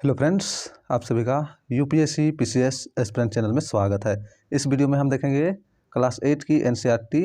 Hello friends, आप सभी का यूपीएससी पीसीएस एस्पिरेंट चैनल में स्वागत है। इस वीडियो में हम देखेंगे क्लास 8 की एनसीईआरटी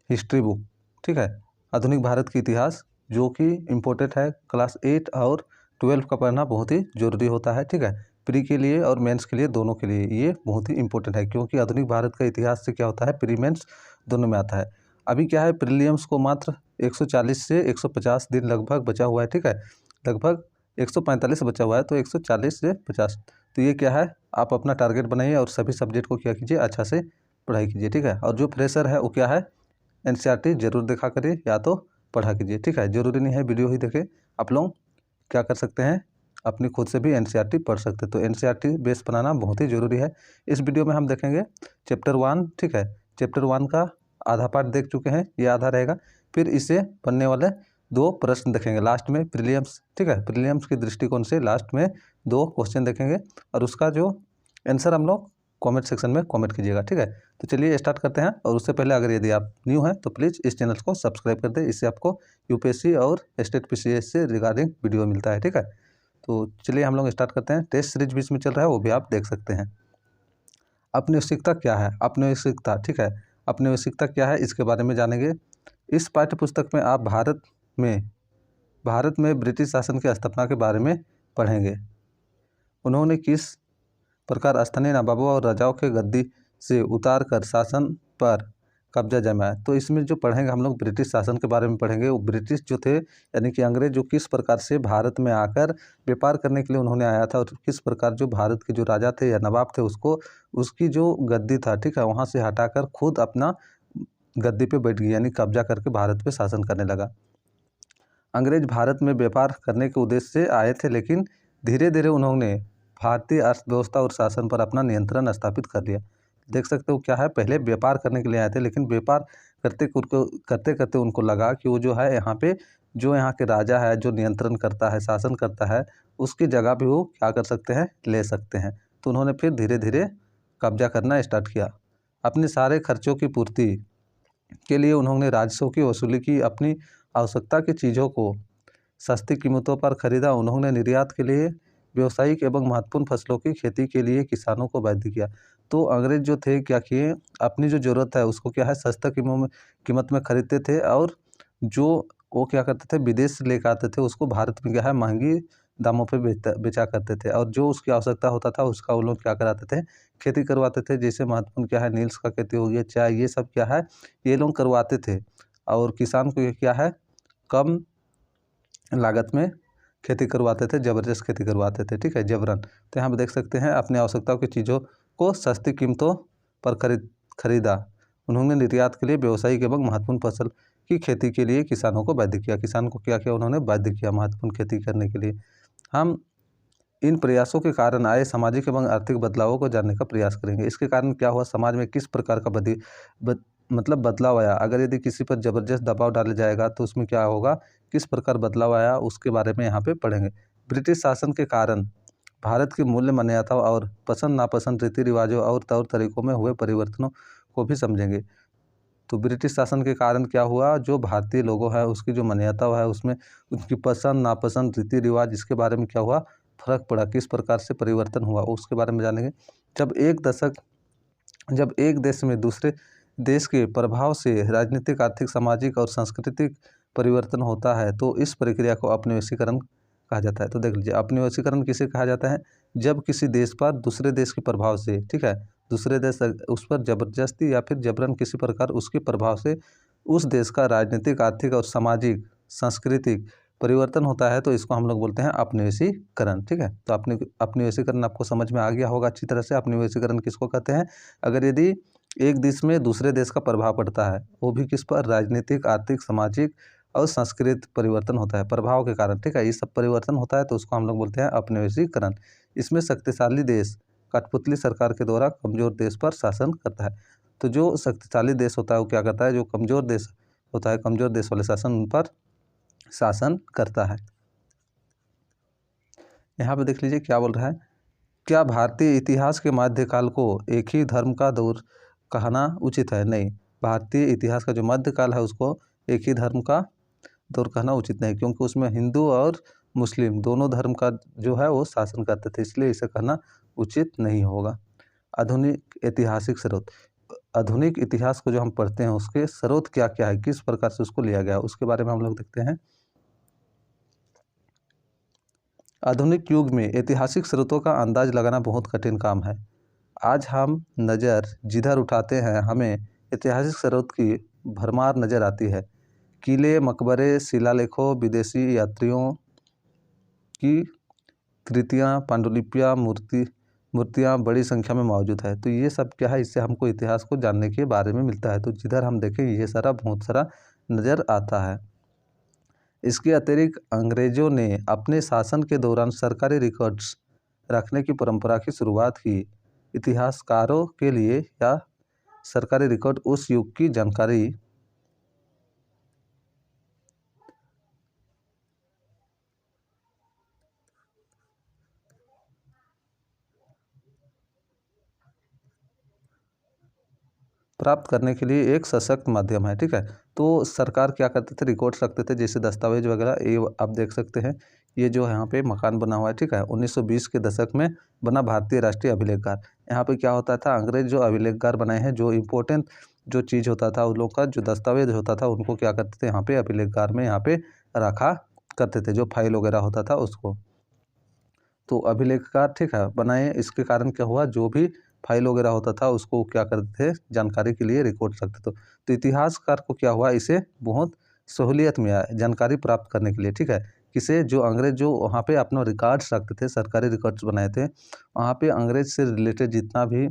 हिस्ट्री बुक, ठीक है, आधुनिक भारत की इतिहास, जो कि इम्पोर्टेंट है। क्लास 8 और 12 का पढ़ना बहुत ही ज़रूरी होता है, ठीक है, प्री के लिए और मेंस के लिए, दोनों के लिए ये बहुत ही इम्पोर्टेंट है, क्योंकि आधुनिक भारत का इतिहास से क्या होता है, प्री मेंस दोनों में आता है। अभी क्या है, प्रीलिम्स को मात्र 140 से 150 दिन लगभग बचा हुआ है, ठीक है, लगभग 145 बचा हुआ है, तो 140 से 50। तो ये क्या है, आप अपना टारगेट बनाइए और सभी सब्जेक्ट को क्या कीजिए, अच्छा से पढ़ाई कीजिए, ठीक है। और जो फ्रेशर है वो क्या है, एनसीईआरटी जरूर देखा करिए या तो पढ़ा कीजिए, ठीक है। जरूरी नहीं है वीडियो ही देखें, आप लोग क्या कर सकते हैं, अपनी खुद से भी एनसीईआरटी पढ़ सकते हैं। तो एनसीईआरटी बेस बनाना बहुत ही ज़रूरी है। इस वीडियो में हम देखेंगे चैप्टर 1, ठीक है। चैप्टर 1 का आधा पार्ट देख चुके हैं, ये आधा रहेगा। फिर इससे बनने वाले 2 प्रश्न देखेंगे लास्ट में, प्रीलिम्स, ठीक है, प्रीलिम्स के दृष्टिकोण से लास्ट में 2 क्वेश्चन देखेंगे और उसका जो आंसर हम लोग कमेंट सेक्शन में कमेंट कीजिएगा, ठीक है। तो चलिए स्टार्ट करते हैं। और उससे पहले अगर यदि आप न्यू हैं तो प्लीज़ इस चैनल को सब्सक्राइब कर दें, इससे आपको यूपीएससी और स्टेट पीसीएस से रिगार्डिंग वीडियो मिलता है, ठीक है। तो चलिए हम लोग स्टार्ट करते हैं। टेस्ट सीरीज बीच में चल रहा है, वो भी आप देख सकते हैं। औपनिवेशिकता क्या है, औपनिवेशिकता, ठीक है, औपनिवेशिकता क्या है, इसके बारे में जानेंगे। इस पाठ्य पुस्तक में आप भारत में ब्रिटिश शासन की स्थापना के बारे में पढ़ेंगे। उन्होंने किस प्रकार स्थानीय नवाबों और राजाओं के गद्दी से उतार कर शासन पर कब्जा जमाया। तो इसमें जो पढ़ेंगे हम लोग ब्रिटिश शासन के बारे में पढ़ेंगे। वो ब्रिटिश जो थे, यानी कि अंग्रेज, जो किस प्रकार से भारत में आकर व्यापार करने के लिए उन्होंने आया था, और किस प्रकार जो भारत के जो राजा थे या नवाब थे, उसको उसकी जो गद्दी था, ठीक है, वहाँ से हटाकर खुद अपना गद्दी पे बैठ गई, यानी कब्जा करके भारत पे शासन करने लगा। अंग्रेज भारत में व्यापार करने के उद्देश्य से आए थे, लेकिन धीरे धीरे उन्होंने भारतीय अर्थव्यवस्था और शासन पर अपना नियंत्रण स्थापित कर लिया। देख सकते हो क्या है, पहले व्यापार करने के लिए आए थे, लेकिन व्यापार करते करते उनको लगा कि वो जो है यहाँ पे जो यहाँ के राजा है, जो नियंत्रण करता है, शासन करता है, उसकी जगह भी वो क्या कर सकते हैं, ले सकते हैं। तो उन्होंने फिर धीरे धीरे कब्जा करना स्टार्ट किया। अपने सारे खर्चों की पूर्ति के लिए उन्होंने राजस्व की वसूली की। अपनी आवश्यकता की चीज़ों को सस्ती कीमतों पर खरीदा। उन्होंने निर्यात के लिए व्यावसायिक एवं महत्वपूर्ण फसलों की खेती के लिए किसानों को बाध्य किया। तो अंग्रेज जो थे क्या किए, अपनी जो ज़रूरत है उसको क्या है, सस्ता कीमत में खरीदते थे, और जो वो क्या करते थे, विदेश से लेकर आते थे, उसको भारत में क्या है, महंगी दामों पे बेचा करते थे। और जो उसकी आवश्यकता होता था उसका वो लोग क्या कराते थे, खेती करवाते थे। जैसे महत्वपूर्ण क्या है, नील्स का खेती हो गया, चाय, ये सब क्या है, ये लोग करवाते थे। और किसान को ये क्या है, कम लागत में खेती करवाते थे, ज़बरदस्त खेती करवाते थे, ठीक है, जबरन। तो यहाँ पर देख सकते हैं, अपनी आवश्यकताओं की चीज़ों को सस्ती कीमतों पर खरीदा। उन्होंने निर्यात के लिए व्यावसायिक एवं महत्वपूर्ण फसल की खेती के लिए किसानों को बाध्य किया। किसान को क्या किया, उन्होंने बाध्य किया महत्वपूर्ण खेती करने के लिए। हम इन प्रयासों के कारण आए सामाजिक एवं आर्थिक बदलावों को जानने का प्रयास करेंगे। इसके कारण क्या हुआ, समाज में किस प्रकार का बदलाव आया। अगर यदि किसी पर ज़बरदस्त दबाव डाला जाएगा तो उसमें क्या होगा, किस प्रकार बदलाव आया, उसके बारे में यहाँ पे पढ़ेंगे। ब्रिटिश शासन के कारण भारत की मूल्य मान्यताओं और पसंद नापसंद रीति रिवाजों और तौर तरीकों में हुए परिवर्तनों को भी समझेंगे। तो ब्रिटिश शासन के कारण क्या हुआ, जो भारतीय लोगों है उसकी जो मान्यता है, उसमें उनकी पसंद नापसंद रीति रिवाज, इसके बारे में क्या हुआ, फर्क पड़ा, किस प्रकार से परिवर्तन हुआ, उसके बारे में जानेंगे। जब एक देश में दूसरे देश के प्रभाव से राजनीतिक, आर्थिक, सामाजिक और सांस्कृतिक परिवर्तन होता है, तो इस प्रक्रिया को औपनिवेशीकरण कहा जाता है। तो देख लीजिए, औपनिवेशीकरण किसे कहा जाता है, जब किसी देश पर दूसरे देश के प्रभाव से, ठीक है, दूसरे देश उस पर जबरदस्ती या फिर जबरन किसी प्रकार उसके प्रभाव से उस देश का राजनीतिक, आर्थिक और सामाजिक, सांस्कृतिक परिवर्तन होता है, तो इसको हम लोग बोलते हैं औपनिवेशीकरण, ठीक है। तो औपनिवेशीकरण आपको समझ में आ गया होगा अच्छी तरह से। औपनिवेशीकरण किसको कहते हैं, अगर यदि एक देश में दूसरे देश का प्रभाव पड़ता है, वो भी किस पर, राजनीतिक, आर्थिक, सामाजिक और सांस्कृतिक परिवर्तन होता है प्रभाव के कारण, ठीक है, ये सब परिवर्तन होता है, तो उसको हम लोग बोलते हैं औपनिवेशीकरण। इसमें शक्तिशाली देश कठपुतली सरकार के द्वारा कमजोर देश पर शासन करता है। तो जो शक्तिशाली देश होता है वो क्या करता है, जो कमजोर देश होता है, कमजोर देश वाले शासन उन पर शासन करता है। यहाँ पे देख लीजिए क्या बोल रहा है, क्या भारतीय इतिहास के मध्यकाल को एक ही धर्म का दौर कहना उचित है। नहीं, भारतीय इतिहास का जो मध्यकाल है उसको एक ही धर्म का दौर कहना उचित नहीं, क्योंकि उसमें हिंदू और मुस्लिम दोनों धर्म का जो है वो शासन करते थे, इसलिए इसे कहना उचित नहीं होगा। आधुनिक ऐतिहासिक स्रोत, आधुनिक इतिहास को जो हम पढ़ते हैं उसके स्रोत क्या क्या है, किस प्रकार से उसको लिया गया है, उसके बारे में हम लोग देखते हैं। आधुनिक युग में ऐतिहासिक स्रोतों का अंदाज लगाना बहुत कठिन काम है। आज हम नज़र जिधर उठाते हैं हमें ऐतिहासिक स्रोत की भरमार नज़र आती है। किले, मकबरे, शिलालेखों, विदेशी यात्रियों की कृतियाँ, पांडुलिपियाँ, मूर्तियाँ बड़ी संख्या में मौजूद है। तो ये सब क्या है, इससे हमको इतिहास को जानने के बारे में मिलता है। तो जिधर हम देखें ये सारा बहुत सारा नज़र आता है। इसके अतिरिक्त अंग्रेज़ों ने अपने शासन के दौरान सरकारी रिकॉर्ड्स रखने की परंपरा की शुरुआत की। इतिहासकारों के लिए या सरकारी रिकॉर्ड उस युग की जानकारी प्राप्त करने के लिए एक सशक्त माध्यम है। ठीक है, तो सरकार क्या करते थे, रिकॉर्ड्स रखते थे, जैसे दस्तावेज वगैरह। ये आप देख सकते हैं, ये जो यहाँ पे मकान बना हुआ है, ठीक है, 1920 के दशक में बना भारतीय राष्ट्रीय अभिलेखगार। यहाँ पे क्या होता था, अंग्रेज जो अभिलेखगार बनाए हैं, जो इम्पोर्टेंट जो चीज़ होता था उन लोग का जो दस्तावेज होता था उनको क्या करते थे, यहाँ पे अभिलेखगार में यहाँ पे रखा करते थे, जो फाइल वगैरह होता था उसको। तो अभिलेखकार ठीक है बनाए, इसके कारण क्या हुआ, जो भी फाइल वगैरह होता था उसको क्या करते थे, जानकारी के लिए रिकॉर्ड रखते थे। तो इतिहासकार को क्या हुआ, इसे बहुत सहूलियत मिला जानकारी प्राप्त करने के लिए। ठीक है, किसे, जो अंग्रेज जो वहाँ पे अपना रिकॉर्ड्स रखते थे, सरकारी रिकॉर्ड्स बनाए थे, वहाँ पे अंग्रेज से रिलेटेड जितना भी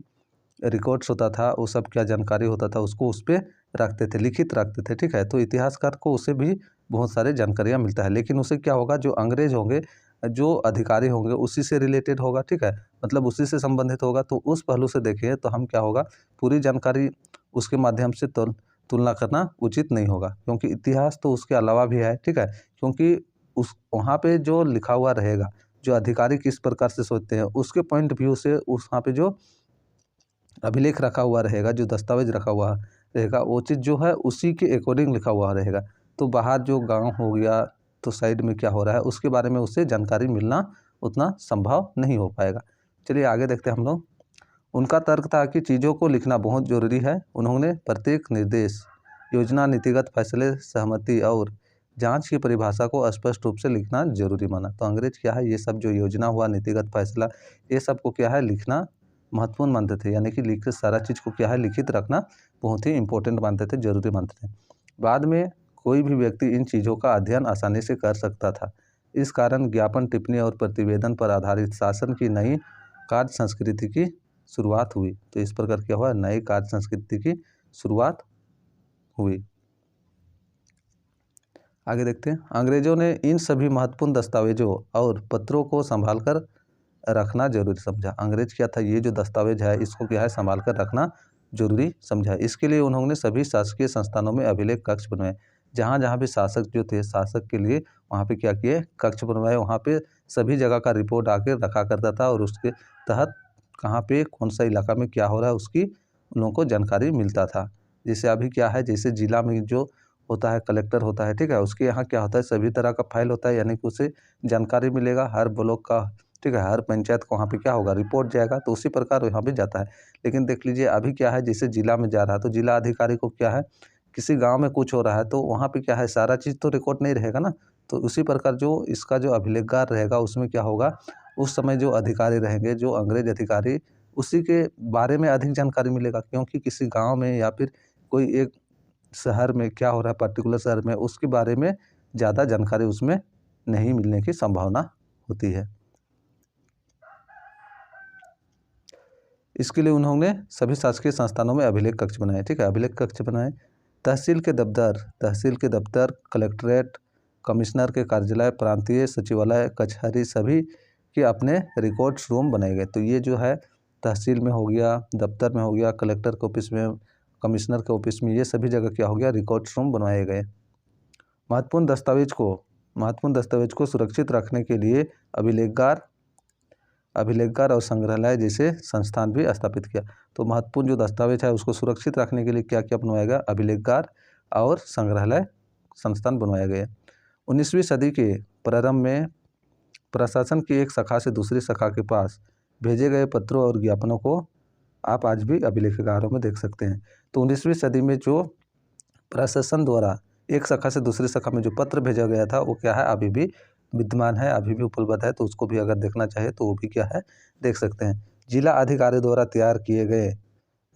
रिकॉर्ड्स होता था वो सब क्या जानकारी होता था उसको उस पर रखते थे, लिखित रखते थे। ठीक है, तो इतिहासकार को उससे भी बहुत सारे जानकारियाँ मिलता है। लेकिन उसे क्या होगा, जो अंग्रेज होंगे, जो अधिकारी होंगे, उसी से रिलेटेड होगा। ठीक है, मतलब उसी से संबंधित होगा। तो उस पहलू से देखें तो हम क्या होगा, पूरी जानकारी उसके माध्यम से तुलना करना उचित नहीं होगा, क्योंकि इतिहास तो उसके अलावा भी है। ठीक है, क्योंकि उस वहाँ पे जो लिखा हुआ रहेगा, जो अधिकारी किस प्रकार से सोचते हैं, उसके पॉइंट व्यू से उस वहाँ पे जो अभिलेख रखा हुआ रहेगा, जो दस्तावेज रखा हुआ रहेगा, वो चीज़ जो है उसी के अकॉर्डिंग लिखा हुआ रहेगा। तो बाहर जो गांव हो गया, तो साइड में क्या हो रहा है उसके बारे में उससे जानकारी मिलना उतना संभव नहीं हो पाएगा। चलिए आगे देखते हैं हम लोग। उनका तर्क था कि चीज़ों को लिखना बहुत ज़रूरी है। उन्होंने प्रत्येक निर्देश, योजना, नीतिगत फैसले, सहमति और जांच की परिभाषा को स्पष्ट रूप से लिखना जरूरी माना। तो अंग्रेज क्या है, ये सब जो योजना हुआ, नीतिगत फैसला, ये सब को क्या है लिखना महत्वपूर्ण मानते थे। यानी कि लिख सारा चीज़ को क्या है लिखित रखना बहुत ही इंपॉर्टेंट मानते थे, जरूरी मानते थे। बाद में कोई भी व्यक्ति इन चीज़ों का अध्ययन आसानी से कर सकता था। इस कारण ज्ञापन, टिप्पणी और प्रतिवेदन पर आधारित शासन की नई कार्य संस्कृति की शुरुआत हुई। तो इस प्रकार क्या हुआ, नई कार्य संस्कृति की शुरुआत हुई। आगे देखते हैं। अंग्रेजों ने इन सभी महत्वपूर्ण दस्तावेजों और पत्रों को संभाल कर रखना जरूरी समझा। अंग्रेज क्या था, ये जो दस्तावेज है इसको क्या है संभाल कर रखना जरूरी समझा। इसके लिए उन्होंने सभी शासकीय संस्थानों में अभिलेख कक्ष बनवाए। जहाँ जहाँ भी शासक जो थे, शासक के लिए वहाँ पे क्या किए, कक्ष बनवाए। वहाँ पे सभी जगह का रिपोर्ट आके रखा करता था और उसके तहत कहाँ पे कौन सा इलाका में क्या हो रहा है उसकी उन लोगों को जानकारी मिलता था। जैसे अभी क्या है, जैसे जिला में जो होता है कलेक्टर होता है, ठीक है, उसके यहाँ क्या होता है सभी तरह का फाइल होता है, यानी कि उसे जानकारी मिलेगा हर ब्लॉक का। ठीक है, हर पंचायत को वहाँ पे क्या होगा, रिपोर्ट जाएगा। तो उसी प्रकार यहाँ पे जाता है। लेकिन देख लीजिए अभी क्या है, जैसे जिला में जा रहा है तो जिला अधिकारी को क्या है, किसी गांव में कुछ हो रहा है तो वहाँ पे क्या है सारा चीज़ तो रिकॉर्ड नहीं रहेगा ना। तो उसी प्रकार जो इसका जो अभिलेखगार रहेगा उसमें क्या होगा, उस समय जो अधिकारी रहेंगे, जो अंग्रेज अधिकारी, उसी के बारे में अधिक जानकारी मिलेगा। क्योंकि किसी गाँव में या फिर कोई एक शहर में क्या हो रहा है, पर्टिकुलर शहर में, उसके बारे में ज़्यादा जानकारी उसमें नहीं मिलने की संभावना होती है। इसके लिए उन्होंने सभी शासकीय संस्थानों में अभिलेख कक्ष बनाए। ठीक है, अभिलेख कक्ष बनाए। तहसील के दफ्तर, कलेक्ट्रेट, कमिश्नर के कार्यालय, प्रांतीय सचिवालय, कचहरी, सभी के अपने रिकॉर्ड्स रूम बनाए गए। तो ये जो है तहसील में हो गया, दफ्तर में हो गया, कलेक्टर के ऑफिस में, कमिश्नर के ऑफिस में, ये सभी जगह क्या हो गया, रिकॉर्ड्स रूम बनवाए गए। महत्वपूर्ण दस्तावेज को सुरक्षित रखने के लिए अभिलेखगार और संग्रहालय जैसे संस्थान भी स्थापित किया। तो महत्वपूर्ण जो दस्तावेज है उसको सुरक्षित रखने के लिए क्या क्या बनवाया गया, अभिलेखगार और संग्रहालय संस्थान बनवाए गए। 19वीं सदी के प्रारंभ में प्रशासन की एक शाखा से दूसरी शाखा के पास भेजे गए पत्रों और ज्ञापनों को आप आज भी अभिलेखागारों में देख सकते हैं। तो 19वीं सदी में जो प्रशासन द्वारा एक शाखा से दूसरी शाखा में जो पत्र भेजा गया था वो क्या है, अभी भी विद्यमान है, अभी भी उपलब्ध है। तो उसको भी अगर देखना चाहे तो वो भी क्या है, देख सकते हैं। जिला अधिकारी द्वारा तैयार किए गए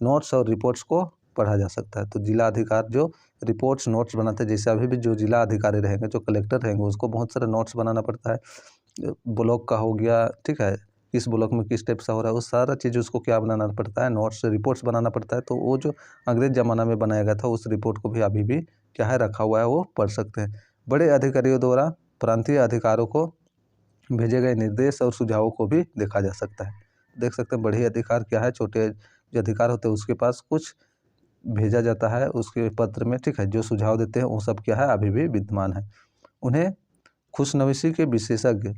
नोट्स और रिपोर्ट्स को पढ़ा जा सकता है। तो जिला अधिकारी जो रिपोर्ट्स नोट्स बनाते हैं, जैसे अभी भी जो जिला अधिकारी रहेंगे, जो कलेक्टर रहेंगे, उसको बहुत सारे नोट्स बनाना पड़ता है। ब्लॉक का हो गया, ठीक है, किस ब्लॉक में किस टाइप से हो रहा है, वो सारा चीज़ उसको क्या बनाना पड़ता है, नोट्स रिपोर्ट्स बनाना पड़ता है। तो वो जो अंग्रेज ज़माना में बनाया गया था उस रिपोर्ट को भी अभी भी क्या है, रखा हुआ है, वो पढ़ सकते हैं। बड़े अधिकारियों द्वारा प्रांतीय अधिकारों को भेजे गए निर्देश और सुझावों को भी देखा जा सकता है। देख सकते हैं बड़े अधिकार क्या है, छोटे जो अधिकार होते हैं उसके पास कुछ भेजा जाता है उसके पत्र में, ठीक है, जो सुझाव देते हैं वो सब क्या है, अभी भी विद्यमान है। उन्हें खुशनवीसी के विशेषज्ञ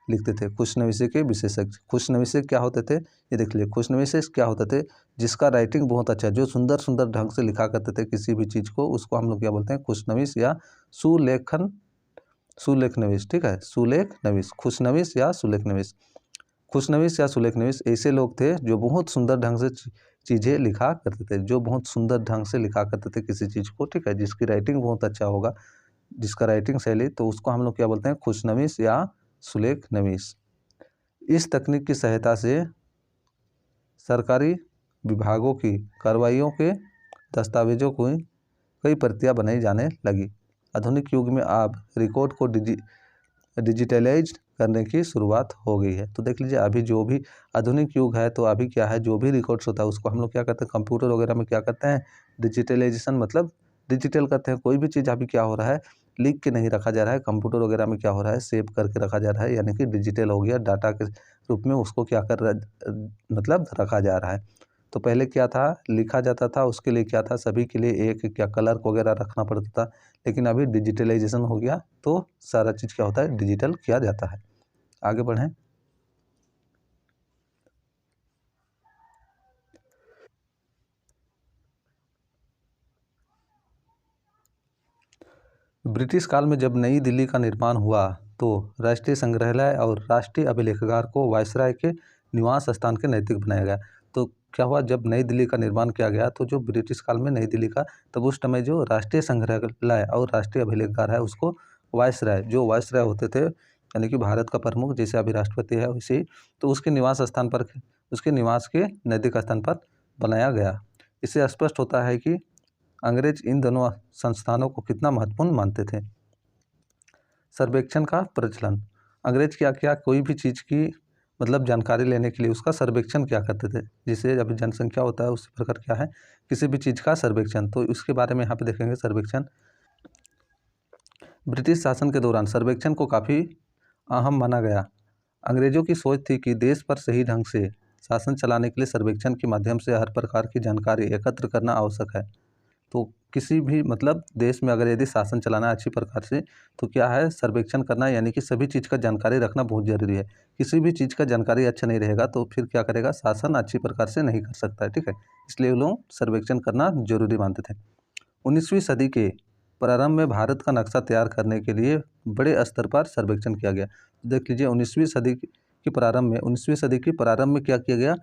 लिखते थे। खुशनवीसी के विशेषज्ञ, खुशनवीसी क्या होते थे, ये देख लीजिए। खुशनवीसी क्या होते थे, जिसका राइटिंग बहुत अच्छा है, जो सुंदर सुंदर ढंग से लिखा करते थे किसी भी चीज़ को, उसको हम लोग क्या बोलते हैं, खुशनवीस या सुलेखनवीस, ठीक है, सुलेखनवीस, खुशनवीस या सुलेखनवीस। खुशनवीस या सुलेखनवीस ऐसे लोग थे जो बहुत सुंदर ढंग से चीज़ें लिखा करते थे, जो बहुत सुंदर ढंग से लिखा करते थे किसी चीज़ को, ठीक है, जिसकी राइटिंग बहुत अच्छा होगा, जिसका राइटिंग शैली, तो उसको हम लोग क्या बोलते हैं, खुशनवीस या सुलेखनवीस। इस तकनीक की सहायता से सरकारी विभागों की कार्रवाइयों के दस्तावेजों को कई प्रतियां बनाई जाने लगी। आधुनिक युग में अब रिकॉर्ड को डिजिटलाइज करने की शुरुआत हो गई है। तो देख लीजिए अभी जो भी आधुनिक युग है, तो अभी क्या है, जो भी रिकॉर्ड्स होता है उसको हम लोग क्या करते हैं, कंप्यूटर वगैरह में क्या करते हैं, डिजिटलाइजेशन, मतलब डिजिटल करते हैं। कोई भी चीज़ अभी क्या हो रहा है, लिख के नहीं रखा जा रहा है, कंप्यूटर वगैरह में क्या हो रहा है, सेव करके रखा जा रहा है, यानी कि डिजिटल हो गया, डाटा के रूप में उसको क्या कर रहा, मतलब रखा जा रहा है। तो पहले क्या था, लिखा जाता था, उसके लिए क्या था, सभी के लिए एक क्या कलर वगैरह रखना पड़ता था, लेकिन अभी डिजिटलाइजेशन हो गया तो सारा चीज़ क्या होता है, डिजिटल किया जाता है। आगे बढ़ें। ब्रिटिश काल में जब नई दिल्ली का निर्माण हुआ तो राष्ट्रीय संग्रहालय और राष्ट्रीय अभिलेखागार को वायसराय के निवास स्थान के नज़दीक बनाया गया। तो क्या हुआ, जब नई दिल्ली का निर्माण किया गया तो जो ब्रिटिश काल में नई दिल्ली का, तब उस समय जो राष्ट्रीय संग्रहालय और राष्ट्रीय अभिलेखागार है उसको वायसराय, जो वायसराय होते थे, यानी कि भारत का प्रमुख, जैसे अभी राष्ट्रपति है वैसे, तो उसके निवास स्थान पर, उसके निवास के नज़दीक स्थान पर बनाया गया। इससे स्पष्ट होता है कि अंग्रेज इन दोनों संस्थानों को कितना महत्वपूर्ण मानते थे। सर्वेक्षण का प्रचलन, अंग्रेज क्या क्या कोई भी चीज़ की मतलब जानकारी लेने के लिए उसका सर्वेक्षण क्या करते थे, जिसे अभी जनसंख्या होता है उसी प्रकार क्या है, किसी भी चीज़ का सर्वेक्षण, तो उसके बारे में यहाँ पे देखेंगे सर्वेक्षण। ब्रिटिश शासन के दौरान सर्वेक्षण को काफ़ी अहम माना गया। अंग्रेजों की सोच थी कि देश पर सही ढंग से शासन चलाने के लिए सर्वेक्षण के माध्यम से हर प्रकार की जानकारी एकत्र करना आवश्यक है। तो किसी भी मतलब देश में अगर यदि शासन चलाना है अच्छी प्रकार से, तो क्या है, सर्वेक्षण करना, यानी कि सभी चीज़ का जानकारी रखना बहुत ज़रूरी है। किसी भी चीज़ का जानकारी अच्छा नहीं रहेगा तो फिर क्या करेगा, शासन अच्छी प्रकार से नहीं कर सकता है, ठीक है, इसलिए लोग सर्वेक्षण करना जरूरी मानते थे। 19वीं सदी के प्रारंभ में भारत का नक्शा तैयार करने के लिए बड़े स्तर पर सर्वेक्षण किया गया। देख लीजिए 19वीं सदी के प्रारंभ में क्या किया गया,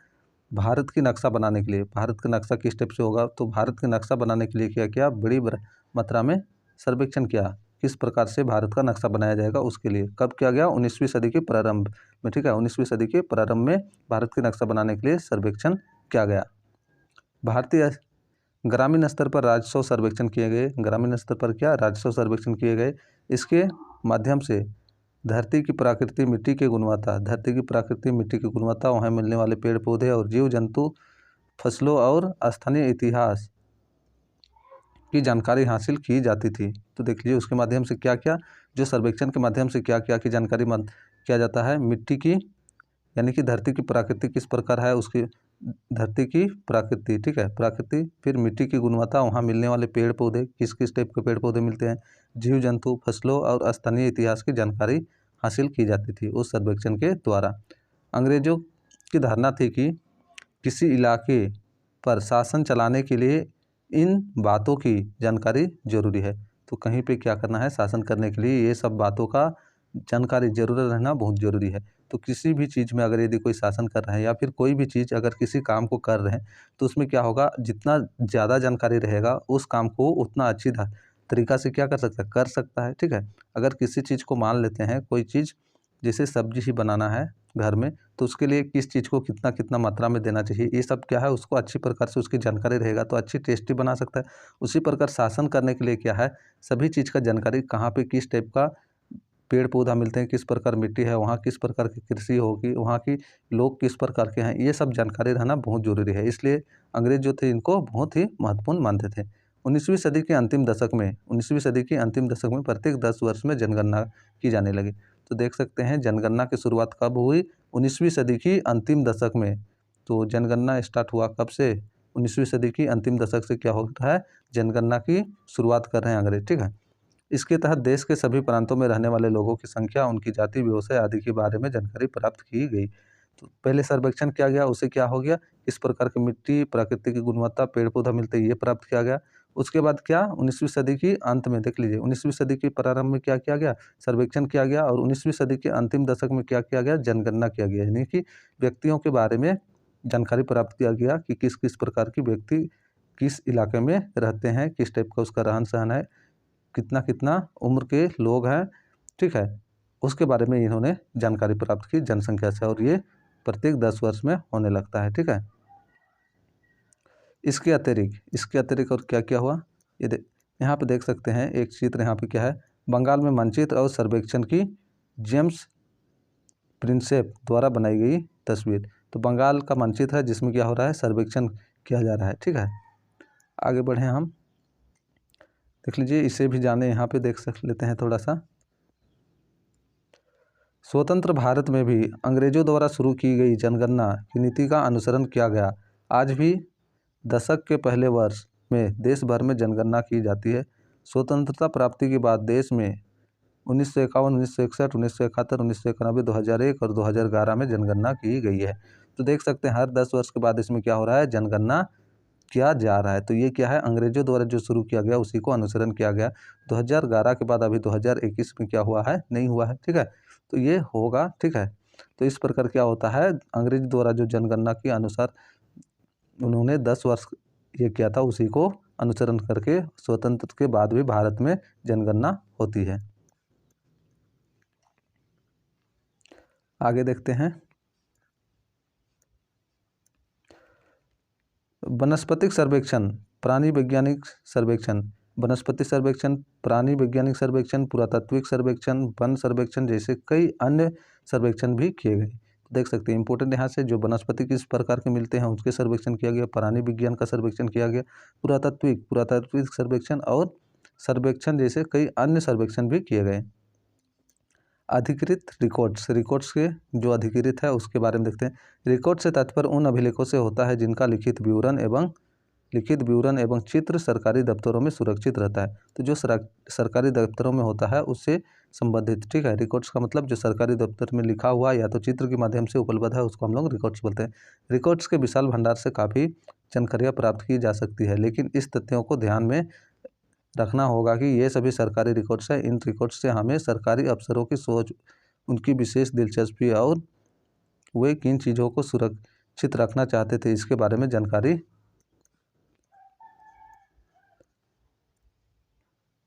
भारत की नक्शा बनाने के लिए, भारत का नक्शा किस टाइप से होगा, तो भारत का नक्शा बनाने के लिए क्या किया, बड़ी मात्रा में सर्वेक्षण किया, किस प्रकार से भारत का नक्शा बनाया जाएगा उसके लिए। कब किया गया, 19वीं सदी के प्रारंभ में, ठीक है, 19वीं सदी के प्रारंभ में भारत के नक्शा बनाने के लिए सर्वेक्षण किया गया। भारतीय ग्रामीण स्तर पर राजस्व सर्वेक्षण किए गए, ग्रामीण स्तर पर क्या, राजस्व सर्वेक्षण किए गए। इसके माध्यम से धरती की प्रकृति, मिट्टी की गुणवत्ता, धरती की प्रकृति, मिट्टी की गुणवत्ता, वहाँ मिलने वाले पेड़ पौधे और जीव जंतु, फसलों और स्थानीय इतिहास की जानकारी हासिल की जाती थी। तो देख लीजिए उसके माध्यम से क्या क्या, जो सर्वेक्षण के माध्यम से क्या क्या की जानकारी किया जाता है, मिट्टी की, यानी कि धरती की प्रकृति किस प्रकार है, उसकी धरती की प्रकृति, ठीक है, प्रकृति, फिर मिट्टी की गुणवत्ता, वहाँ मिलने वाले पेड़ पौधे, किस किस टाइप के पेड़ पौधे मिलते हैं, जीव जंतु, फसलों और स्थानीय इतिहास की जानकारी हासिल की जाती थी उस सर्वेक्षण के द्वारा। अंग्रेजों की धारणा थी कि किसी इलाके पर शासन चलाने के लिए इन बातों की जानकारी जरूरी है। तो कहीं पे क्या करना है, शासन करने के लिए ये सब बातों का जानकारी जरूर रहना बहुत ज़रूरी है। तो किसी भी चीज़ में अगर यदि कोई शासन कर रहे हैं या फिर कोई भी चीज़ अगर किसी काम को कर रहे हैं, तो उसमें क्या होगा, जितना ज़्यादा जानकारी रहेगा उस काम को उतना अच्छी तरीक़ा से क्या कर सकता है, ठीक है। अगर किसी चीज़ को मान लेते हैं, कोई चीज़ जैसे सब्जी ही बनाना है घर में, तो उसके लिए किस चीज़ को कितना कितना मात्रा में देना चाहिए, ये सब क्या है उसको अच्छी प्रकार से उसकी जानकारी रहेगा तो अच्छी टेस्टी बना सकता है। उसी प्रकार शासन करने के लिए क्या है, सभी चीज़ का जानकारी, कहाँ पे किस टाइप का पेड़ पौधा मिलते हैं, किस प्रकार मिट्टी है, वहाँ किस प्रकार की कृषि होगी, वहाँ की लोग किस प्रकार के हैं, ये सब जानकारी रहना बहुत ज़रूरी है। इसलिए अंग्रेज जो थे इनको बहुत ही महत्वपूर्ण मानते थे। 19वीं सदी के अंतिम दशक में 19वीं सदी के अंतिम दशक में प्रत्येक 10 वर्ष में जनगणना की जाने लगी। तो देख सकते हैं जनगणना की शुरुआत कब हुई, 19वीं सदी की अंतिम दशक में। तो जनगणना स्टार्ट हुआ कब से, 19वीं सदी की अंतिम दशक से क्या होता है, जनगणना की शुरुआत कर रहे हैं अंग्रेज, ठीक है। इसके तहत देश के सभी प्रांतों में रहने वाले लोगों की संख्या, उनकी जाति, व्यवसाय आदि के बारे में जानकारी प्राप्त की गई। तो पहले सर्वेक्षण किया गया, उससे क्या हो गया, इस प्रकार की मिट्टी, प्रकृति की गुणवत्ता, पेड़ पौधा मिलते हैं, ये प्राप्त किया गया। उसके बाद क्या, 19वीं सदी की अंत में देख लीजिए, 19वीं सदी के प्रारंभ में क्या किया गया, सर्वेक्षण किया गया, और 19वीं सदी के अंतिम दशक में क्या किया गया, जनगणना किया गया। यानी कि व्यक्तियों के बारे में जानकारी प्राप्त किया गया कि किस किस प्रकार की व्यक्ति किस इलाके में रहते हैं, किस टाइप का उसका रहन सहन है, कितना कितना उम्र के लोग हैं, ठीक है। उसके बारे में इन्होंने जानकारी प्राप्त की जनसंख्या से, और ये प्रत्येक 10 वर्ष में होने लगता है, ठीक है। इसके अतिरिक्त और क्या क्या हुआ, ये यहाँ पे देख सकते हैं एक चित्र, यहाँ पे क्या है, बंगाल में मानचित्र और सर्वेक्षण की जेम्स प्रिंसेप द्वारा बनाई गई तस्वीर। तो बंगाल का मानचित्र है जिसमें क्या हो रहा है, सर्वेक्षण किया जा रहा है, ठीक है। आगे बढ़े हम, देख लीजिए, इसे भी जाने, यहाँ पे देख लेते हैं थोड़ा सा। स्वतंत्र भारत में भी अंग्रेजों द्वारा शुरू की गई जनगणना की नीति का अनुसरण किया गया। आज भी दशक के पहले वर्ष में देश भर में जनगणना की जाती है। स्वतंत्रता प्राप्ति के बाद देश में 1951, 1961, 1971, 1991, 2001 और 2011 में जनगणना की गई है। तो देख सकते हैं हर 10 वर्ष के बाद इसमें क्या हो रहा है, जनगणना किया जा रहा है। तो ये क्या है, अंग्रेजों द्वारा जो शुरू किया गया उसी को अनुसरण किया गया। 2011 के बाद अभी 2021 में क्या हुआ है, नहीं हुआ है, ठीक है। तो ये होगा, ठीक है। तो इस प्रकार क्या होता है, अंग्रेज द्वारा जो जनगणना के अनुसार उन्होंने 10 वर्ष ये किया था, उसी को अनुसरण करके स्वतंत्र के बाद भी भारत में जनगणना होती है। आगे देखते हैं, वनस्पतिक सर्वेक्षण, प्राणी वैज्ञानिक सर्वेक्षण, वनस्पति सर्वेक्षण, प्राणी वैज्ञानिक सर्वेक्षण, पुरातात्विक सर्वेक्षण, वन सर्वेक्षण जैसे कई अन्य सर्वेक्षण भी किए गए। देख सकते हैं इंपॉर्टेंट यहाँ से, जो वनस्पति किस प्रकार के मिलते हैं उसके सर्वेक्षण किया गया, प्राणी विज्ञान का सर्वेक्षण किया गया, पुरातात्विक सर्वेक्षण और सर्वेक्षण जैसे कई अन्य सर्वेक्षण भी किए गए। अधिकृत रिकॉर्ड्स के जो अधिकृत है उसके बारे में देखते हैं। रिकॉर्ड से तात्पर्य उन अभिलेखों से होता है जिनका लिखित विवरण एवं चित्र सरकारी दफ्तरों में सुरक्षित रहता है। तो जो सरकारी दफ्तरों में होता है उससे संबंधित, ठीक है। रिकॉर्ड्स का मतलब जो सरकारी दफ्तर में लिखा हुआ या तो चित्र के माध्यम से उपलब्ध है उसको हम लोग रिकॉर्ड्स बोलते हैं। रिकॉर्ड्स के विशाल भंडार से काफ़ी जानकारियाँ प्राप्त की जा सकती है, लेकिन इस तथ्यों को ध्यान में रखना होगा कि ये सभी सरकारी रिकॉर्ड्स हैं। इन रिकॉर्ड्स से हमें सरकारी अफसरों की सोच, उनकी विशेष दिलचस्पी और वे किन चीज़ों को सुरक्षित रखना चाहते थे इसके बारे में जानकारी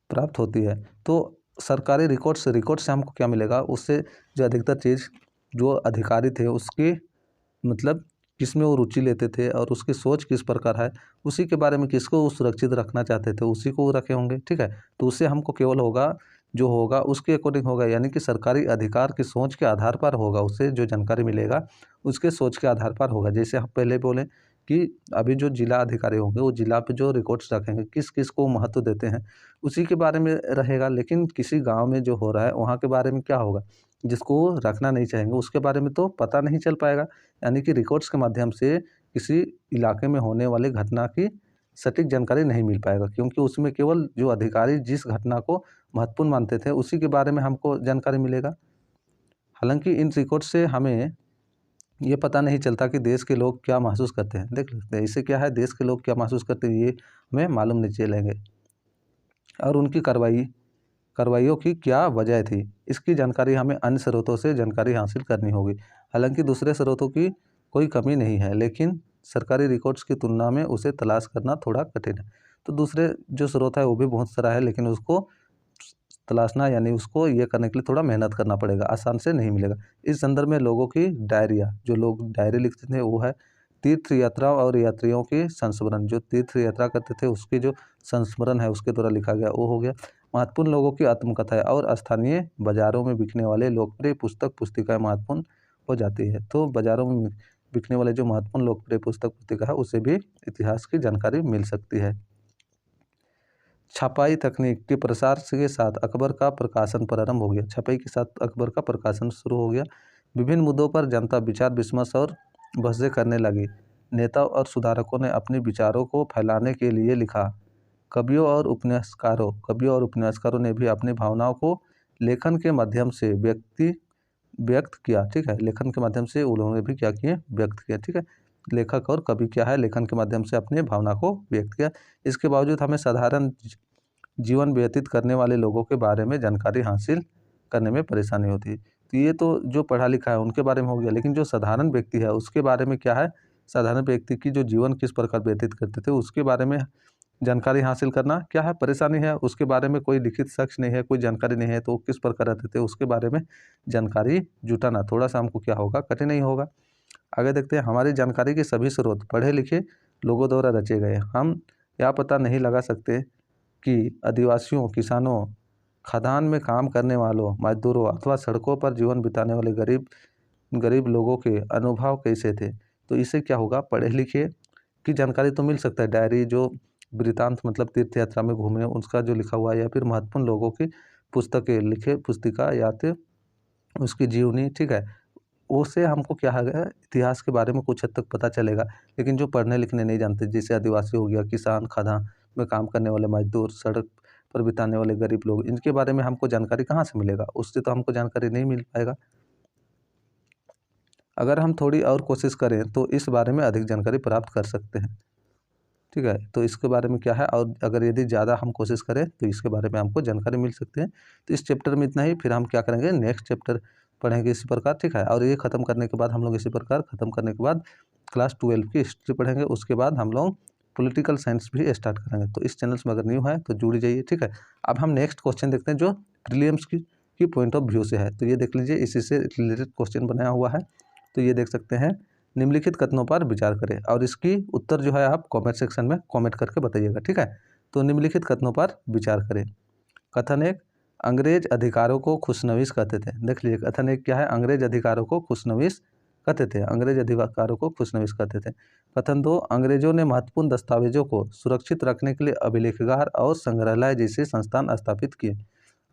प्राप्त होती है। तो सरकारी रिकॉर्ड्स से हमको क्या मिलेगा, उससे जो अधिकतर चीज़ जो अधिकारी थे उसके मतलब किसमें वो रुचि लेते थे और उसकी सोच किस प्रकार है, उसी के बारे में किसको वो सुरक्षित रखना चाहते थे उसी को वो रखे होंगे, ठीक है। तो उससे हमको केवल होगा जो होगा उसके अकॉर्डिंग होगा, यानी कि सरकारी अधिकार की सोच के आधार पर होगा, उससे जो जानकारी मिलेगा उसके सोच के आधार पर होगा। जैसे हम पहले बोले कि अभी जो जिला अधिकारी होंगे वो जिला पे जो रिकॉर्ड्स रखेंगे किस किस को महत्व देते हैं उसी के बारे में रहेगा। लेकिन किसी गाँव में जो हो रहा है वहाँ के बारे में क्या होगा, जिसको रखना नहीं चाहेंगे उसके बारे में तो पता नहीं चल पाएगा। यानी कि रिकॉर्ड्स के माध्यम से किसी इलाके में होने वाली घटना की सटीक जानकारी नहीं मिल पाएगा, क्योंकि उसमें केवल जो अधिकारी जिस घटना को महत्वपूर्ण मानते थे उसी के बारे में हमको जानकारी मिलेगा। हालांकि इन रिकॉर्ड से हमें ये पता नहीं चलता कि देश के लोग क्या महसूस करते हैं। देख लेते हैं इससे क्या है, देश के लोग क्या महसूस करते हैं ये हमें मालूम नहीं चलेंगे, और उनकी कार्रवाई कार्रवाइयों की क्या वजह थी। इसकी जानकारी हमें अन्य स्रोतों से जानकारी हासिल करनी होगी। हालांकि दूसरे स्रोतों की कोई कमी नहीं है, लेकिन सरकारी रिकॉर्ड्स की तुलना में उसे तलाश करना थोड़ा कठिन है। तो दूसरे जो स्रोत है वो भी बहुत सारा है, लेकिन उसको तलाशना यानी उसको ये करने के लिए थोड़ा मेहनत करना पड़ेगा, आसान से नहीं मिलेगा। इस संदर्भ में लोगों की डायरिया, जो लोग डायरी लिखते थे वो है। तीर्थ यात्रा और यात्रियों के संस्मरण, जो तीर्थ यात्रा करते थे उसके जो संस्मरण है उसके द्वारा लिखा गया वो हो गया। महत्वपूर्ण लोगों की आत्मकथाएं और स्थानीय बाजारों में बिकने वाले लोकप्रिय पुस्तक पुस्तिकाएं महत्वपूर्ण हो जाती है। तो बाजारों में बिकने वाले जो महत्वपूर्ण लोकप्रिय पुस्तक पुस्तिका है उससे भी इतिहास की जानकारी मिल सकती है। छपाई तकनीक के प्रसार के साथ अकबर का प्रकाशन प्रारंभ हो गया। छपाई के साथ अकबर का प्रकाशन शुरू हो गया। विभिन्न मुद्दों पर जनता विचार विमर्श और बहसें करने लगी। नेताओं और सुधारकों ने अपने विचारों को फैलाने के लिए लिखा। कवियों और उपन्यासकारों ने भी अपनी भावनाओं को लेखन के माध्यम से व्यक्त किया। ठीक है, लेखन के माध्यम से उन्होंने भी क्या किए, व्यक्त किया। ठीक है, लेखक और कवि क्या है, लेखन के माध्यम से अपनी भावना को व्यक्त किया। इसके बावजूद हमें साधारण जीवन व्यतीत करने वाले लोगों के बारे में जानकारी हासिल करने में परेशानी होती है। तो ये तो जो पढ़ा लिखा है उनके बारे में हो गया, लेकिन जो साधारण व्यक्ति है उसके बारे में क्या है, साधारण व्यक्ति की जो जीवन किस प्रकार व्यतीत करते थे उसके बारे में जानकारी हासिल करना क्या है, परेशानी है। उसके बारे में कोई लिखित शख्स नहीं है, कोई जानकारी नहीं है, तो वो किस प्रकार रहते थे उसके बारे में जानकारी जुटाना थोड़ा सा हमको क्या होगा, कठिन नहीं होगा। आगे देखते हैं, हमारी जानकारी के सभी स्रोत पढ़े लिखे लोगों द्वारा रचे गए। हम यह पता नहीं लगा सकते कि आदिवासियों, किसानों, खदान में काम करने वालों, मजदूरों अथवा सड़कों पर जीवन बिताने वाले गरीब लोगों के अनुभव कैसे थे। तो इससे क्या होगा, पढ़े लिखे की जानकारी तो मिल सकता है। डायरी जो वृतांत मतलब तीर्थ यात्रा में घूमे उसका जो लिखा हुआ है, या फिर महत्वपूर्ण लोगों की पुस्तकें लिखे पुस्तिका या फिर उसकी जीवनी, ठीक है, उससे हमको क्या है, इतिहास के बारे में कुछ हद तक पता चलेगा। लेकिन जो पढ़ने लिखने नहीं जानते, जैसे आदिवासी हो गया, किसान, खदान में काम करने वाले मजदूर, सड़क पर बिताने वाले गरीब लोग, इनके बारे में हमको जानकारी कहाँ से मिलेगा, उससे तो हमको जानकारी नहीं मिल पाएगा। अगर हम थोड़ी और कोशिश करें तो इस बारे में अधिक जानकारी प्राप्त कर सकते हैं। ठीक है, तो इसके बारे में क्या है, और अगर यदि ज़्यादा हम कोशिश करें तो इसके बारे में हमको जानकारी मिल सकती है। तो इस चैप्टर में इतना ही, फिर हम क्या करेंगे, नेक्स्ट चैप्टर पढ़ेंगे इसी प्रकार। ठीक है, और ये ख़त्म करने के बाद हम लोग इसी प्रकार ख़त्म करने के बाद क्लास 12 की हिस्ट्री पढ़ेंगे। उसके बाद हम लोग पॉलिटिकल साइंस भी स्टार्ट करेंगे। तो इस चैनल में अगर न्यू है तो जुड़ जाइए। ठीक है, अब हम नेक्स्ट क्वेश्चन देखते हैं जो प्रीलिम्स की पॉइंट ऑफ व्यू से है। तो ये देख लीजिए, इसी से रिलेटेड क्वेश्चन बनाया हुआ है। तो ये देख सकते हैं, निम्नलिखित कथनों पर विचार करें, और इसकी उत्तर जो है आप कमेंट सेक्शन में कमेंट करके बताइएगा। ठीक है, तो निम्नलिखित कथनों पर विचार करें। कथन एक, अंग्रेज अधिकारों को खुशनवीस कहते थे। देख लीजिए, कथन एक क्या है, अंग्रेज अधिकारों को खुशनवीस कहते थे। अंग्रेज अधिकारों को खुशनवीस कहते थे। कथन दो, अंग्रेजों ने महत्वपूर्ण दस्तावेजों को सुरक्षित रखने के लिए अभिलेखागार और संग्रहालय जैसे संस्थान स्थापित किए।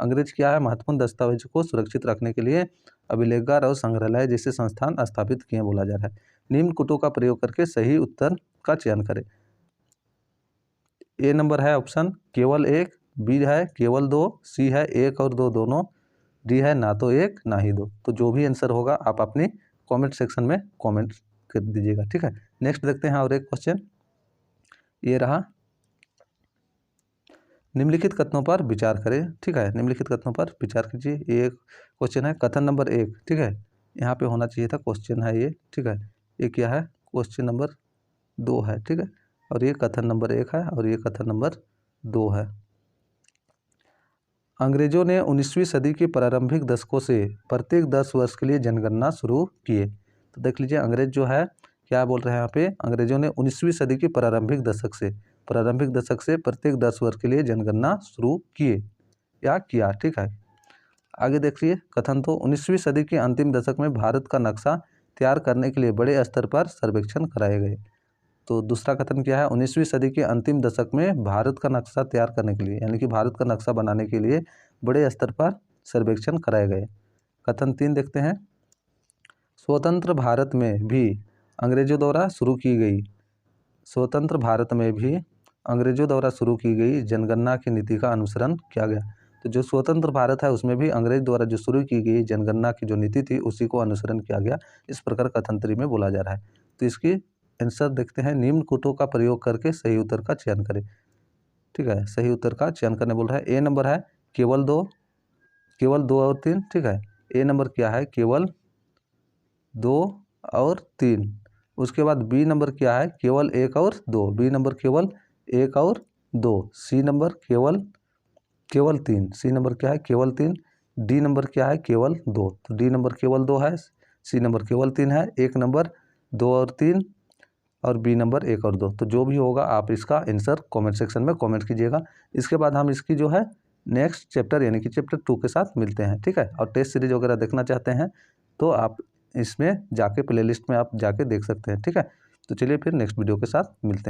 अंग्रेज क्या है, महत्वपूर्ण दस्तावेजों को सुरक्षित रखने के लिए अभिलेखागार और संग्रहालय जैसे संस्थान स्थापित किए बोला जा रहा है। निम्न कूटों का प्रयोग करके सही उत्तर का चयन करें। ए नंबर है ऑप्शन केवल एक, बी है केवल दो, सी है एक और दो दोनों, डी है ना तो एक ना ही दो। तो जो भी आंसर होगा आप अपनी कमेंट सेक्शन में कमेंट कर दीजिएगा। ठीक है, नेक्स्ट देखते हैं और एक क्वेश्चन ये रहा, निम्नलिखित कथनों पर विचार करें। ठीक है, निम्नलिखित कथनों पर विचार कीजिए। ये क्वेश्चन है कथन नंबर एक। ठीक है, यहाँ पे होना चाहिए था, क्वेश्चन है ये। ठीक है, ये क्या है, क्वेश्चन नंबर 2 है। ठीक है, और ये कथन नंबर 1 है और ये कथन नंबर 2 है। अंग्रेजों ने 19वीं सदी के प्रारंभिक दशकों से प्रत्येक 10 वर्ष के लिए जनगणना शुरू किए। तो देख लीजिए, अंग्रेज जो है क्या बोल रहे हैं यहाँ पे, अंग्रेजों ने 19वीं सदी के प्रारंभिक दशक से प्रत्येक 10 वर्ष के लिए जनगणना शुरू किए या किया। ठीक है, आगे देखिए, कथन तो 19वीं सदी के अंतिम दशक में भारत का नक्शा तैयार करने के लिए बड़े स्तर पर सर्वेक्षण कराए गए। तो दूसरा कथन क्या है, 19वीं सदी के अंतिम दशक में भारत का नक्शा तैयार करने के लिए, यानी कि भारत का नक्शा बनाने के लिए बड़े स्तर पर सर्वेक्षण कराए गए। कथन 3 देखते हैं, स्वतंत्र भारत में भी अंग्रेजों द्वारा शुरू की गई जनगणना की नीति का अनुसरण किया गया। तो जो स्वतंत्र भारत है उसमें भी अंग्रेज द्वारा जो शुरू की गई जनगणना की जो नीति थी उसी को अनुसरण किया गया, इस प्रकार कथन 3 में बोला जा रहा है। तो इसकी आंसर देखते हैं, निम्न कूटों का प्रयोग करके सही उत्तर का चयन करें। ठीक है, सही उत्तर का चयन करने बोल रहा है। ए नंबर है केवल दो और 3, ठीक है। ए नंबर क्या है, केवल 2 और 3। उसके बाद बी नंबर क्या है, केवल 1 और 2, बी नंबर केवल 1 और 2। सी नंबर केवल 3, सी नंबर क्या है, केवल 3। डी नंबर क्या है, केवल 2, तो डी नंबर केवल 2 है, सी नंबर केवल 3 है, एक नंबर 2 और 3 और बी नंबर 1 और 2। तो जो भी होगा आप इसका आंसर कमेंट सेक्शन में कमेंट कीजिएगा। इसके बाद हम इसकी जो है नेक्स्ट चैप्टर यानी कि चैप्टर 2 के साथ मिलते हैं, ठीक है। और टेस्ट सीरीज वगैरह देखना चाहते हैं तो आप इसमें जाके प्लेलिस्ट में आप जाके देख सकते हैं, ठीक है। तो चलिए फिर नेक्स्ट वीडियो के साथ मिलते हैं।